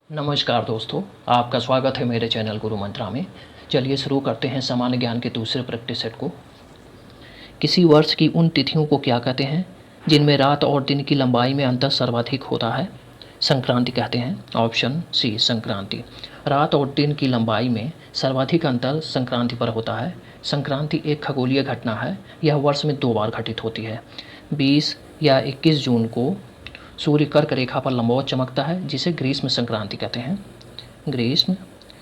नमस्कार दोस्तों, आपका स्वागत है मेरे चैनल गुरु मंत्रा में। चलिए शुरू करते हैं सामान्य ज्ञान के दूसरे प्रैक्टिस सेट को। किसी वर्ष की उन तिथियों को क्या कहते हैं जिनमें रात और दिन की लंबाई में अंतर सर्वाधिक होता है? संक्रांति कहते हैं। Option C Sankranti. रात और दिन की लंबाई में सर्वाधिक अंतर संक्रांति पर होता है। संक्रांति एक खगोलीय घटना है। यह वर्ष में 2 बार घटित होती है। 20 या 21 जून को सूर्य कर्क रेखा पर लंबवत चमकता है, जिसे ग्रीष्म संक्रांति कहते हैं। ग्रीष्म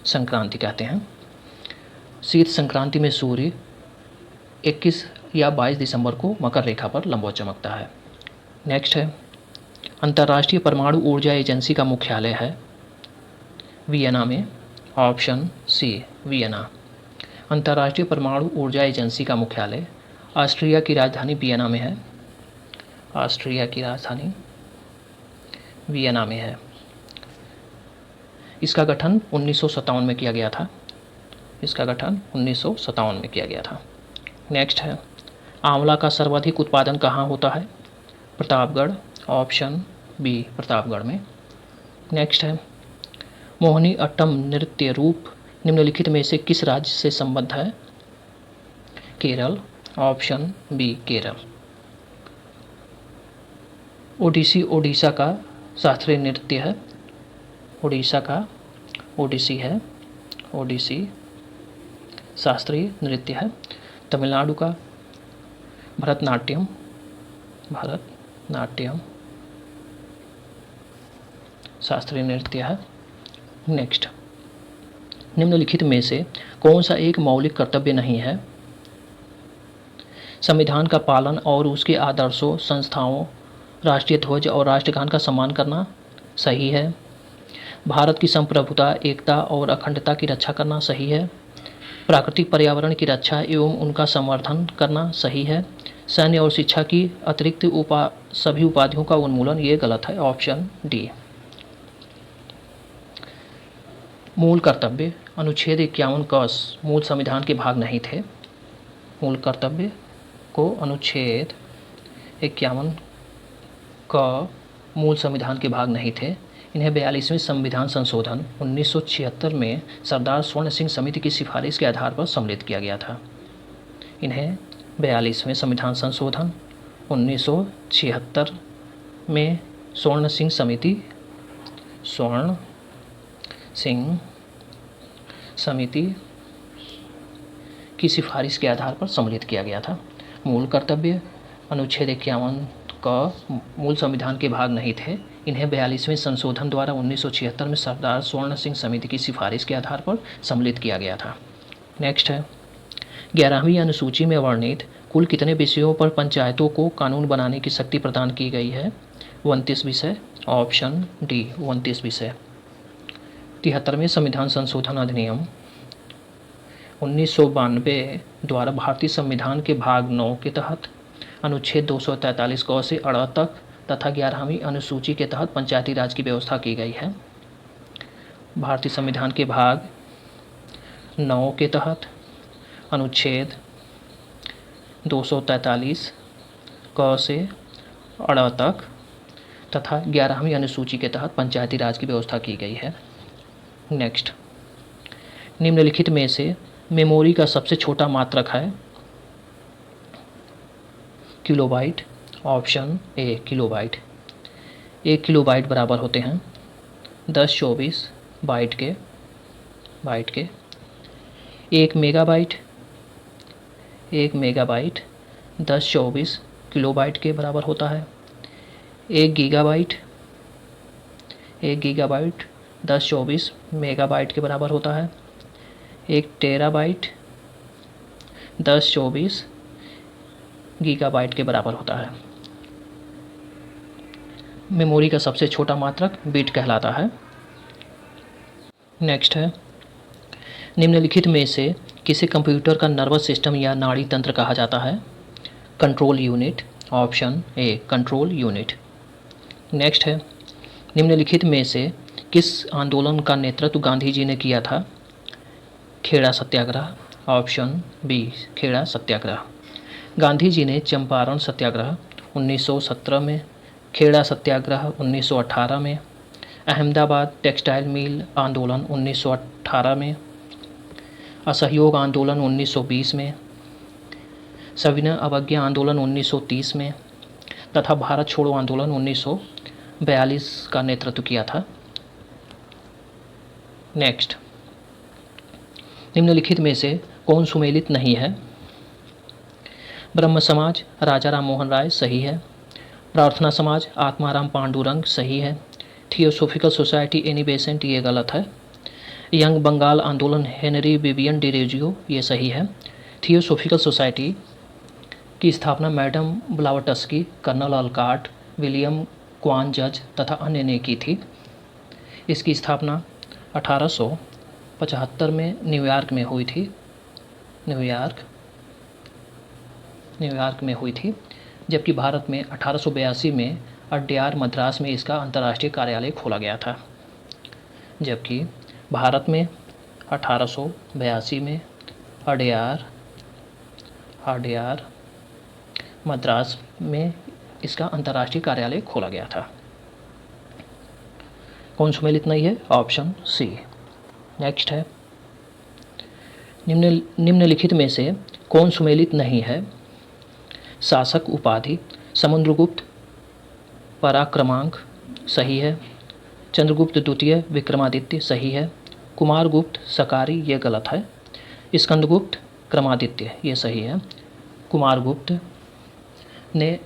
संक्रांति कहते हैं। शीत संक्रांति में सूर्य 21 या 22 दिसंबर को मकर रेखा पर लंबवत चमकता है। नेक्स्ट है, अंतर्राष्ट्रीय परमाणु ऊर्जा एजेंसी का मुख्यालय है वियना में। Option C Vienna. अंतर्राष्ट्रीय परमाणु ऊर्जा एजेंसी का मुख्यालय ऑस्ट्रिया की राजधानी वियना में है। ऑस्ट्रिया की राजधानी वियना में है। इसका गठन 1957 में किया गया था। इसका गठन 1957 में किया गया था। नेक्स्ट है, आंवला का सर्वाधिक उत्पादन कहाँ होता है? प्रतापगढ़। ऑप्शन बी प्रतापगढ़ में। नेक्स्ट है, मोहिनी अट्टम नृत्य रूप निम्नलिखित में से किस राज्य से संबद्ध है? केरल। Option B Kerala. ओडिसी ओडिशा का शास्त्रीय नृत्य है। ओडिशा का ओडिसी है। ओडिसी शास्त्रीय नृत्य है। तमिलनाडु का भरतनाट्यम। भरतनाट्यम शास्त्रीय नृत्य है। नेक्स्ट, निम्नलिखित में से कौन सा एक मौलिक कर्तव्य नहीं है? संविधान का पालन और उसके आदर्शों, संस्थाओं, राष्ट्रीय ध्वज और राष्ट्रगान का सम्मान करना सही है। भारत की संप्रभुता, एकता और अखंडता की रक्षा करना सही है। प्राकृतिक पर्यावरण की रक्षा एवं उनका संवर्धन करना सही है। सैन्य और शिक्षा की अतिरिक्त सभी उपाधियों का उन्मूलन, ये गलत है। Option D. मूल कर्तव्य अनुच्छेद 51 क मूल संविधान के भाग नहीं थे। मूल कर्तव्य को अनुच्छेद 51 का मूल संविधान के भाग नहीं थे। इन्हें 42वें संविधान संशोधन 1976 में सरदार स्वर्ण सिंह समिति की सिफारिश के आधार पर सम्मिलित किया गया था। इन्हें 42वें संविधान संशोधन 1976 में स्वर्ण सिंह समिति की सिफारिश के आधार पर सम्मिलित किया गया था। मूल कर्तव्य अनुच्छेद 51 का मूल संविधान के भाग नहीं थे। इन्हें 42वें संशोधन द्वारा 1976 में सरदार स्वर्ण सिंह समिति की सिफारिश के आधार पर सम्मिलित किया गया था। नेक्स्ट है, 11वीं अनुसूची में वर्णित कुल कितने विषयों पर पंचायतों को कानून बनाने की शक्ति प्रदान की गई है? 29 विषय। ऑप्शन डी 29 विषय। 73वें संविधान संशोधन अधिनियम 1992 द्वारा भारतीय संविधान के भाग 9 के तहत अनुच्छेद 243 क से 18 तक तथा 11वीं अनुसूची के तहत पंचायती राज की व्यवस्था की गई है। भारतीय संविधान के भाग 9 के तहत अनुच्छेद 243 क से 18 तक तथा 11वीं अनुसूची के तहत पंचायती राज की व्यवस्था की गई है। नेक्स्ट, निम्नलिखित में से मेमोरी का सबसे छोटा मात्रक है? Kilobyte. Option A kilobyte. 1 kilobyte बराबर होते हैं 1024 बाइट के। 1 मेगाबाइट 1024 किलोबाइट के बराबर होता है। 1 गीगाबाइट 1024 मेगाबाइट के बराबर होता है। 1 टेराबाइट 1024 गीगाबाइट के बराबर होता है। मेमोरी का सबसे छोटा मात्रक बिट कहलाता है। नेक्स्ट है, निम्नलिखित में से किसे कंप्यूटर का नर्वस सिस्टम या नाड़ी तंत्र कहा जाता है? Control unit. Option A control unit. Next है, निम्नलिखित में से किस आंदोलन का नेतृत्व गांधी जी ने किया था? खेड़ा सत्याग्रह। ऑप्शन बी खेड़ा सत्याग्रह। गांधी जी ने चंपारण सत्याग्रह 1917 में, खेड़ा सत्याग्रह 1918 में, अहमदाबाद टेक्सटाइल मिल आंदोलन 1918 में, असहयोग आंदोलन 1920 में, सविनय अवज्ञा आंदोलन 1930 में तथा भारत छोड़ो आंदोलन 1942 का नेतृत्व किया था। नेक्स्ट, निम्नलिखित में से कौन सुमेलित नहीं है? ब्रह्म समाज राजा राम मोहन राय सही है। प्रार्थना समाज आत्माराम पांडुरंग सही है। थियोसोफिकल सोसाइटी एनी बेसेंट ये गलत है। यंग बंगाल आंदोलन हेनरी विवियन डिरेजियो ये सही है। थियोसोफिकल सोसाइटी की स्थापना madam Blavatsky, colonel Olcott, William Quan जज तथा अन्य ने की थी। इसकी स्थापना 1875 में न्यूयॉर्क में हुई थी। न्यूयॉर्क में हुई थी, जबकि भारत में 1882 में अड्यार मद्रास में इसका अंतर्राष्ट्रीय कार्यालय खोला गया था। जबकि भारत में 1882 में अड्यार मद्रास में इसका अंतर्राष्ट्रीय कार्यालय खोला गया था। कौन सुमेलित नहीं है? ऑप्शन सी। नेक्स्ट है, निम्नलिखित में से कौन सुमेलित नहीं है? शासक उपाधि समुद्रगुप्त पराक्रमांक सही है। चंद्रगुप्त द्वितीय विक्रमादित्य सही है। कुमारगुप्त सकारी ये गलत है। स्कंदगुप्त क्रमादित्य ये सही है।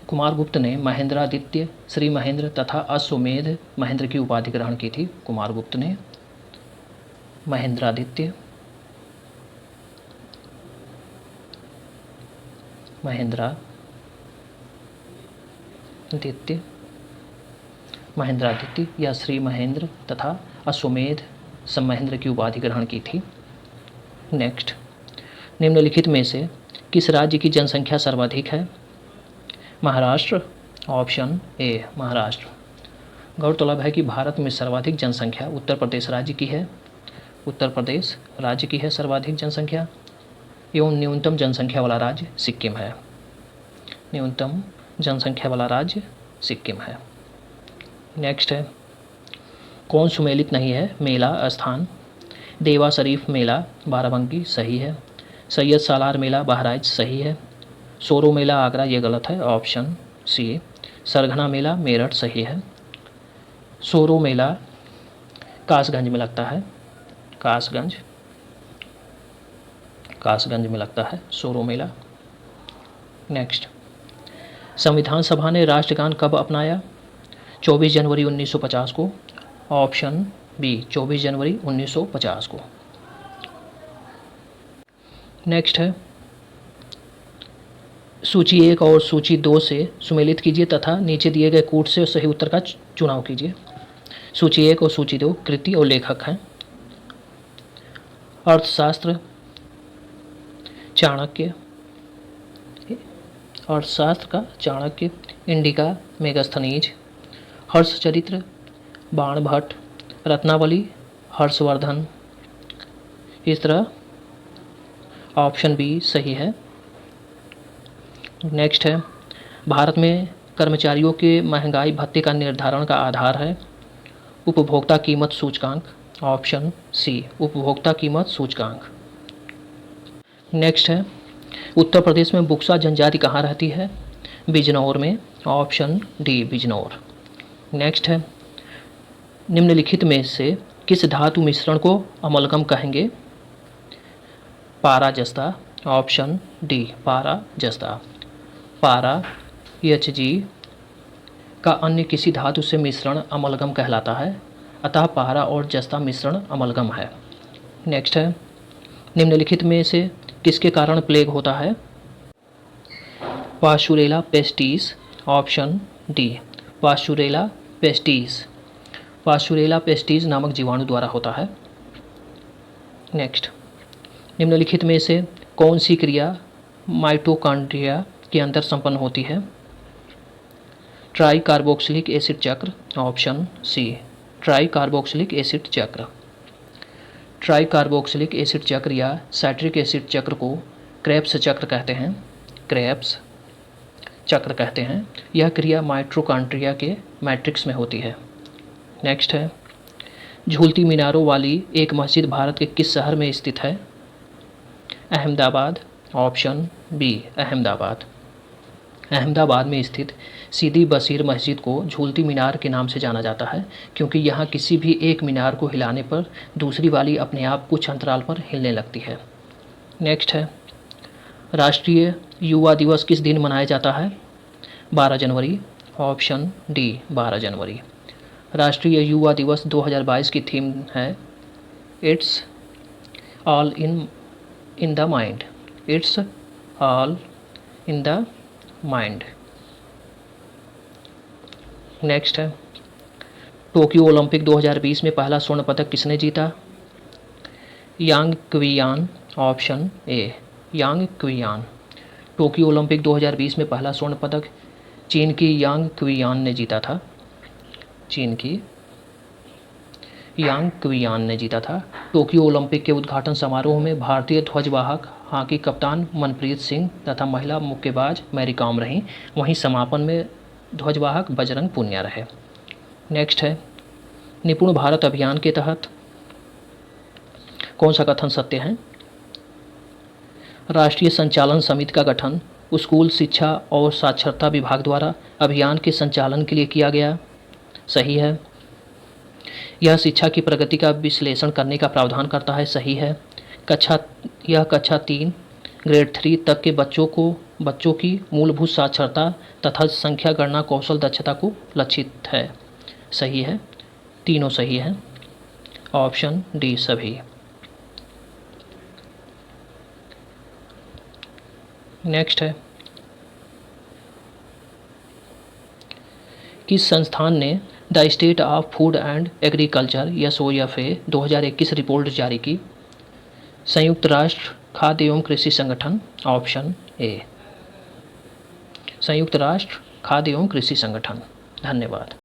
कुमारगुप्त ने महेंद्रादित्य, श्री महेंद्र तथा अश्वमेध महेंद्र की उपाधि ग्रहण की थी। कुमारगुप्त ने महेंद्रादित्य, महेंद्रादित्य या श्री महेंद्र तथा अश्वमेध समहेंद्र की उपाधि ग्रहण की थी। नेक्स्ट, निम्नलिखित में से किस राज्य की जनसंख्या सर्वाधिक है? महाराष्ट्र। Option A Maharashtra. गौरतलब है कि भारत में सर्वाधिक जनसंख्या उत्तर प्रदेश राज्य की है। उत्तर प्रदेश राज्य की है सर्वाधिक जनसंख्या, एवं न्यूनतम जनसंख्या वाला राज्य सिक्किम है। न्यूनतम जनसंख्या वाला राज्य सिक्किम है। नेक्स्ट है, कौन सुमेलित नहीं है? मेला स्थान देवा शरीफ मेला बाराबंकी सही है। सैयद सालार मेला बहराइच सही है। सोरो मेला आगरा ये गलत है। Option C. सरगना मेला मेरठ सही है। सोरो मेला कासगंज में लगता है। कासगंज में लगता है सोरो मेला। नेक्स्ट, संविधान सभा ने राष्ट्रगान कब अपनाया? 24 जनवरी 1950 को। ऑप्शन बी 24 जनवरी 1950 को। नेक्स्ट है, सूची 1 और सूची 2 से सुमेलित कीजिए तथा नीचे दिए गए कूट से सही उत्तर का चुनाव कीजिए। सूची 1 और सूची 2 कृति और लेखक हैं। अर्थशास्त्र चाणक्य, अर्थशास्त्र का चाणक्य। इंडिका मेगास्थनीज। हर्षचरित्र बाणभट्ट। रत्नावली हर्षवर्धन। इस तरह ऑप्शन बी सही है। नेक्स्ट है, भारत में कर्मचारियों के महंगाई भत्ते का निर्धारण का आधार है उपभोक्ता कीमत सूचकांक। ऑप्शन सी उपभोक्ता कीमत सूचकांक। नेक्स्ट है, उत्तर प्रदेश में बुक्सा जनजाति कहाँ रहती है? बिजनौर में। Option D Bijnor. नेक्स्ट है, निम्नलिखित में से किस धातु मिश्रण को अमलगम कहेंगे? पारा जस्ता। ऑप्शन डी पारा जस्ता। पारा Hg का अन्य किसी धातु से मिश्रण अमलगम कहलाता है, अतः पारा और जस्ता मिश्रण अमलगम है। नेक्स्ट है, निम्नलिखित में से किसके कारण प्लेग होता है? Pasteurella pestis. Option D Pasteurella pestis. Pasteurella pestis नामक जीवाणु द्वारा होता है। नेक्स्ट, निम्नलिखित में से कौन सी क्रिया माइटोकॉन्ड्रिया के अंदर संपन्न होती है? ट्राई कार्बोक्सिलिक एसिड चक्र। Option C tricarboxylic acid चक्र। ट्राई कार्बोक्सिलिक एसिड चक्र या साइट्रिक एसिड चक्र को क्रेब्स चक्र कहते हैं। क्रेब्स चक्र कहते हैं। यह क्रिया माइटोकॉन्ड्रिया के मैट्रिक्स में होती है। नेक्स्ट है, झूलती मीनारों वाली एक मस्जिद भारत के किस शहर में स्थित है? अहमदाबाद। Option B Ahmedabad. अहमदाबाद में स्थित सीदी बशीर मस्जिद को झूलती मीनार के नाम से जाना जाता है क्योंकि यहाँ किसी भी एक मीनार को हिलाने पर दूसरी वाली अपने आप कुछ अंतराल पर हिलने लगती है। नेक्स्ट है, राष्ट्रीय युवा दिवस किस दिन मनाया जाता है? 12 जनवरी। ऑप्शन डी 12 जनवरी। राष्ट्रीय युवा दिवस 2022 की थीम है it's all in the mind. It's all in the mind. Next है, टोक्यो ओलंपिक 2020 में पहला स्वर्ण पदक किसने जीता? Yang Qian. Option A Yang Qian. Tokyo Olympic 2020 में पहला स्वर्ण पदक चीन की यांग क्वियान ने जीता था। चीन की यांग क्वियान ने जीता था। टोक्यो ओलंपिक के उद्घाटन समारोह में भारतीय ध्वजवाहक हॉकी कप्तान मनप्रीत सिंह तथा महिला मुक्केबाज मैरी कॉम रहीं। वहीं समापन में ध्वजवाहक बजरंग पुनिया रहे। नेक्स्ट है, निपुण भारत अभियान के तहत कौन सा कथन सत्य है? राष्ट्रीय संचालन समिति का गठन स्कूल शिक्षा और साक्षरता विभाग द्वारा अभियान के संचालन के लिए किया गया। सही है। यह शिक्षा की प्रगति का विश्लेषण करने का प्रावधान करता है। सही है। कक्षा 3 ग्रेड 3 तक के बच्चों की मूलभूत साक्षरता तथा संख्या गणना कौशल दक्षता को लक्षित है। सही है। तीनों सही है। ऑप्शन डी सभी। नेक्स्ट है, किस संस्थान ने the state of food and agriculture SOFA 2021 report जारी की? संयुक्त राष्ट्र खाद्य एवं कृषि संगठन। ऑप्शन ए संयुक्त राष्ट्र खाद्य एवं कृषि संगठन। धन्यवाद।